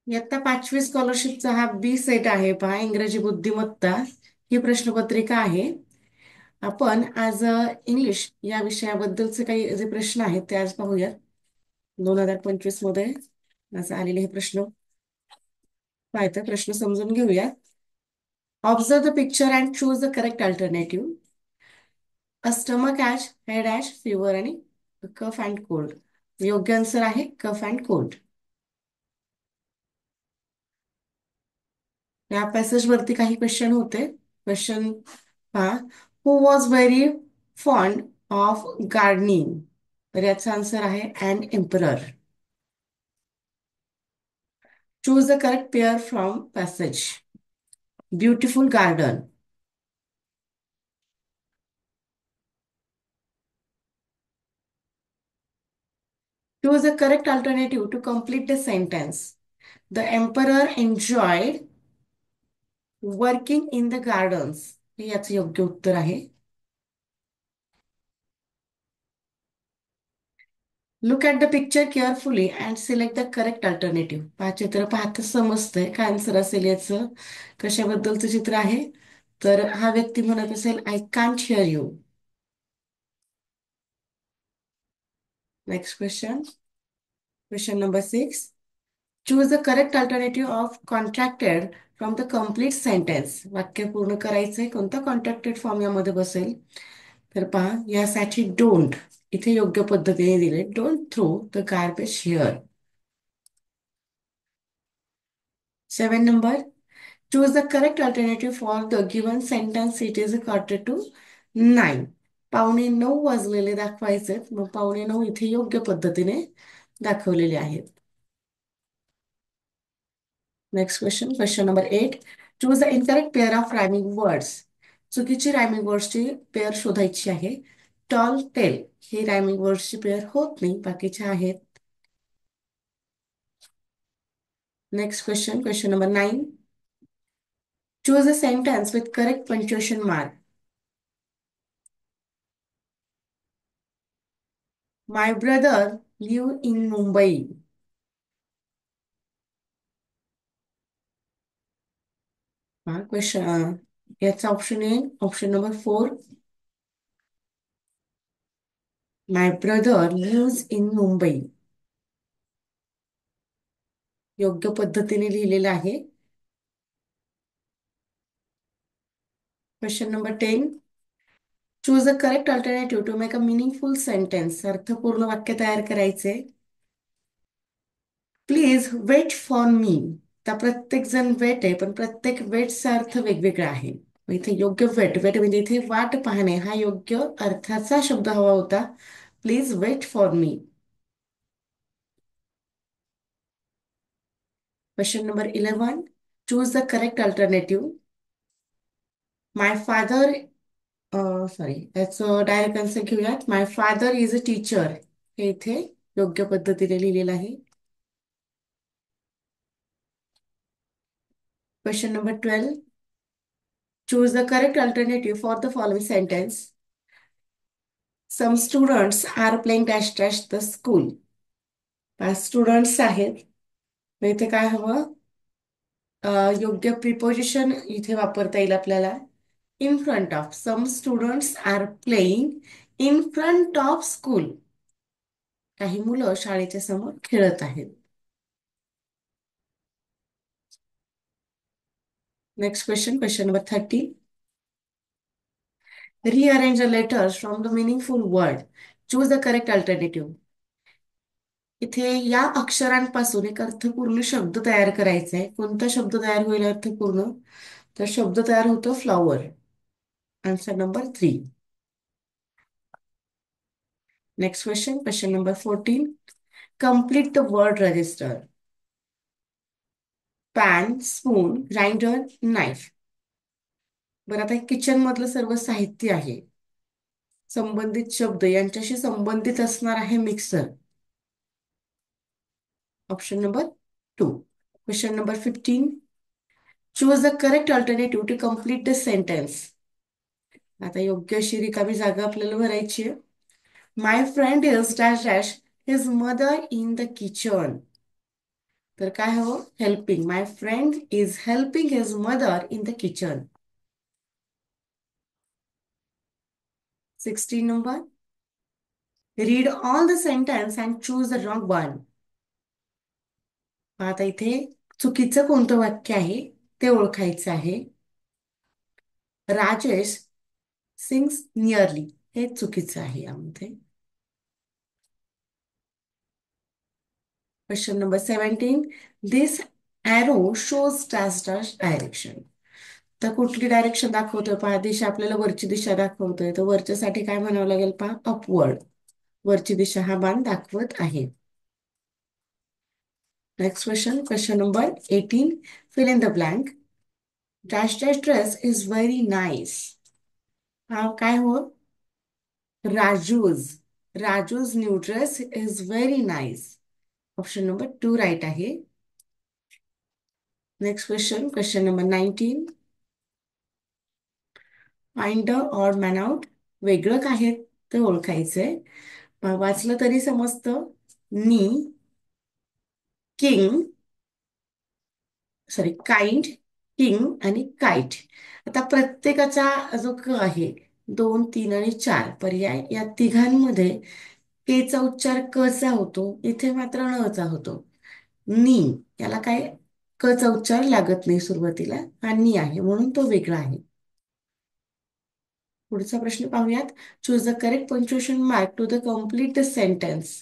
इयत्ता 5वी स्कॉलरशिपचा हा बी सेट आहे पहा, इंग्रजी बुद्धिमत्ता ही प्रश्नपत्रिका आहे. आपण आज इंग्लिश या विषयाबद्दलचे काही जे प्रश्न आहेत ते आज पाहूयात. 2025 मध्ये आज आलेले हे प्रश्न पाहता, प्रश्न समजून घेऊया. Observe the picture and choose the correct alternative. A stomach ache, headache, fever आणि कफ अँड कोल्ड. योग्य आन्सर आहे कफ अँड कोल्ड. या पॅसेज वरती काही क्वेश्चन होते. क्वेश्चन पहा. Who was very fond of gardening. तर याचा आन्सर आहे an emperor. Choose the correct pair from passage. Beautiful garden. Choose the correct alternative to complete the sentence. The emperor enjoyed working in the gardens. हे याचं योग्य उत्तर आहे. Look at the picture carefully and select the correct alternative. पहा, चित्र पाहता समजतंय काय आन्सर असेल याचं. कशाबद्दलचं चित्र आहे, तर हा व्यक्ती म्हणत असेल I can't hear you. Next question. Question number 6. Choose the correct alternative of contracted from the complete sentence. वाक्य पूर्ण करायचंय, कोणता कॉन्ट्रॅक्टेड फॉर्म यामध्ये बसेल. तर पहा, यासाठी डोंट इथे योग्य पद्धतीने दिले. Don't throw the garbage here. 7 number. Choose the correct alternative for the given sentence. It is a quarter to 9. 8:45 वाजलेले दाखवायचे, मग 8:45 इथे योग्य पद्धतीने दाखवलेले आहेत. Next question. Question number 8. Choose the incorrect pair of rhyming words. चुकीची रायमिंग वर्ड्सची पेअर शोधायची आहे. टॉल, टेल ही रायमिंग वर्ड्सची पेअर होत नाही, बाकीच्या आहेत. Next question. Question number 9. Choose a sentence with correct punctuation mark. My brother live in Mumbai. हा क्वेश्चन. याचा ऑप्शन येईल option number 4. My brother lives in Mumbai. योग्य पद्धतीने लिहिलेलं आहे. Question number 10. Choose a correct alternative to make a meaningful sentence. अर्थपूर्ण वाक्य तयार करायचे. Please wait for me. आता प्रत्येक जण वेट आहे, पण प्रत्येक वेटचा अर्थ वेगवेगळा आहे. मग इथे योग्य वेट वेट म्हणजे इथे वाट पाहणे हा योग्य अर्थाचा शब्द हवा होता. Please wait for me. Question number 11. Choose the correct alternative. My father, sorry, याचं डायरेक्ट आन्सर घेऊयात. My father is a teacher. हे इथे योग्य पद्धतीने लिहिलेलं आहे. Question number 12. Choose the correct alternative for the following sentence. Some students are playing dash dash the school. 5 students आहेत, मग इथे काय हवं. योग्य प्रिपोजिशन इथे वापरता येईल आपल्याला. In front of. Some students are playing in front of school. काही मुलं शाळेच्या समोर खेळत आहेत. Next question. Question number 30. Rearrange the letters from the meaningful word. Choose the correct alternative. इथे या अक्षरांपासून एक अर्थपूर्ण शब्द तयार करायचा आहे. कोणता शब्द तयार होईल अर्थपूर्ण, तर शब्द तयार होतो flower. Answer number 3. Next question. Question number 14. Complete the word register. Pan, spoon, grinder, knife. बरं, आता किचन मधलं सर्व साहित्य आहे. संबंधित शब्द यांच्याशी संबंधित असणार आहे mixer. Option number 2. Question number 15. Choose the correct alternative to complete the sentence. आता योग्य अशी रिकामी जागा आपल्याला भरायची आहे. My friend is dash dash his mother in the kitchen. तर काय हवं? Helping. My friend is helping his mother in the kitchen. 16 number. Read all the sentence and choose the wrong one. आता इथे चुकीचं कोणतं वाक्य आहे ते ओळखायचं आहे. राजेश सिंग्स नियरली हे चुकीचं आहे यामध्ये. Question number 17. This arrow shows dash dash direction. तर कुठली डायरेक्शन दाखवतोय पहा. दिशा आपल्याला वरची दिशा दाखवतोय. तर वरच्यासाठी काय म्हणावं लागेल पहा? अपवर्ड. वरची दिशा हा बाण दाखवत आहे. Next question. Question number 18. Fill in the blank. Dash dash dress is very nice. हा काय हो? Raju's. Raju's new dress is very nice. Option number 2 right आहे. Next question. Question number 19. Find the odd man out. वेगळं काय आहे ते ओळखायचंय. वाचलं तरी समजतं. Knee, king, sorry kind, king आणि काइट. आता प्रत्येकाचा जो क आहे 2, 3 आणि 4 पर्याय या तिघांमध्ये केचा उच्चार कचा होतो. इथे मात्र णचा होतो. नी याला काय कचा उच्चार लागत नाही सुरुवातीला. हा नी आहे म्हणून तो वेगळा आहे. पुढचा प्रश्न पाहूयात. Choose the correct punctuation mark to the complete the sentence.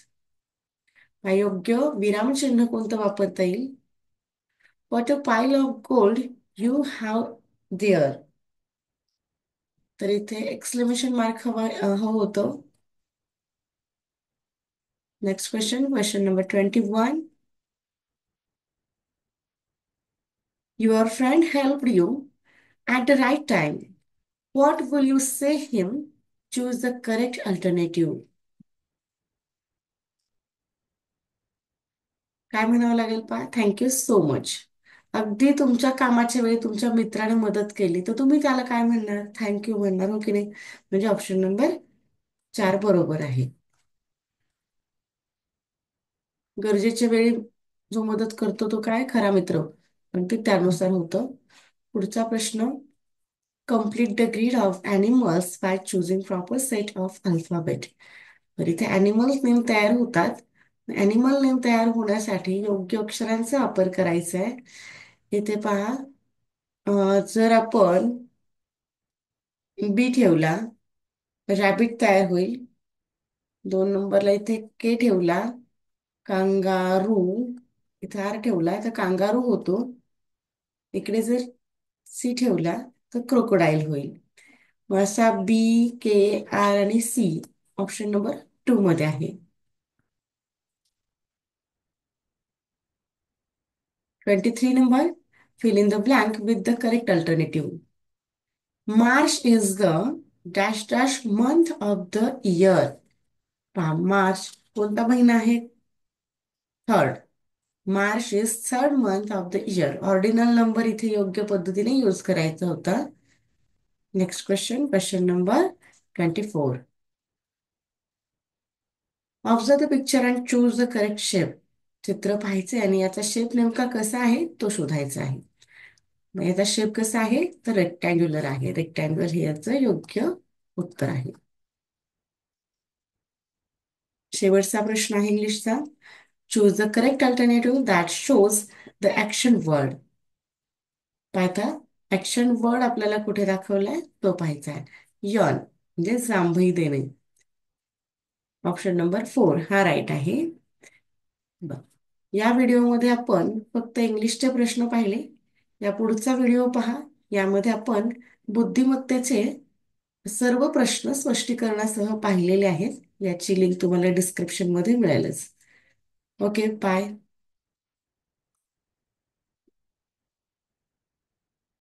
योग्य विरामचिन्ह कोणतं वापरता येईल? What a pile of gold you have there. तर इथे एक्सक्लेमेशन मार्क हवं होतं. Next question. Question number 21. Your friend helped you at the right time. What will you say him? Choose the correct alternative. काय म्हणावं लागेल पहा? Thank you so much. अगदी तुमच्या कामाच्या वेळी तुमच्या मित्राने मदत केली तर तुम्ही त्याला काय म्हणणार? थँक्यू म्हणणार हो की नाही? म्हणजे ऑप्शन नंबर 4 बरोबर आहे. गरजेच्या वेळी जो मदत करतो तो काय? खरा मित्र. पण ते त्यानुसार होतं. पुढचा प्रश्न. Complete the grid of animals by choosing proper set of alphabet. तर इथे ॲनिमल्स नेम तयार होतात. ॲनिमल नेम तयार होण्यासाठी योग्य अक्षरांचा वापर करायचा आहे. इथे पहा. जर आपण बी ठेवला रॅबिट तयार होईल. 2 नंबरला इथे के ठेवला कांगारू. इथे आर ठेवला तर कांगारू होतो. इकडे जर सी ठेवला तर क्रोकोडाईल होईल. मग असा बी, के, आर आणि सी ऑप्शन नंबर 2 मध्ये आहे. 23 number. Fill in the blank with the correct alternative. March is the dash dash month of the year. पहा मार्च कोणता महिना आहे? Third. March is third month of the year. Ordinal number इथे योग्य पद्धतीने यूज करायचा होता. Next question. Question number 24. Observe the picture and choose the correct shape. चित्र पाहायचे आणि याचा शेप नेमका कसा आहे तो शोधायचा आहे. मग याचा शेप कसा आहे तर रेक्टँग्युलर आहे. रेक्टँग्युलर हे याचं योग्य उत्तर आहे. शेवटचा प्रश्न आहे इंग्लिशचा. Choose the correct alternative that shows the action word. पाहता ऍक्शन वर्ड आपल्याला कुठे दाखवलाय तो पाहायचा आहे. यॉन म्हणजे जांभई देणे. ऑप्शन नंबर 4 हा राईट आहे. बरं. या व्हिडिओमध्ये आपण फक्त इंग्लिशचे प्रश्न पाहिले. या पुढचा व्हिडिओ पहा. यामध्ये आपण बुद्धिमत्तेचे सर्व प्रश्न स्पष्टीकरणासह पाहिलेले आहेत. याची लिंक तुम्हाला डिस्क्रिप्शन मध्ये मिळेलच. Okay bye.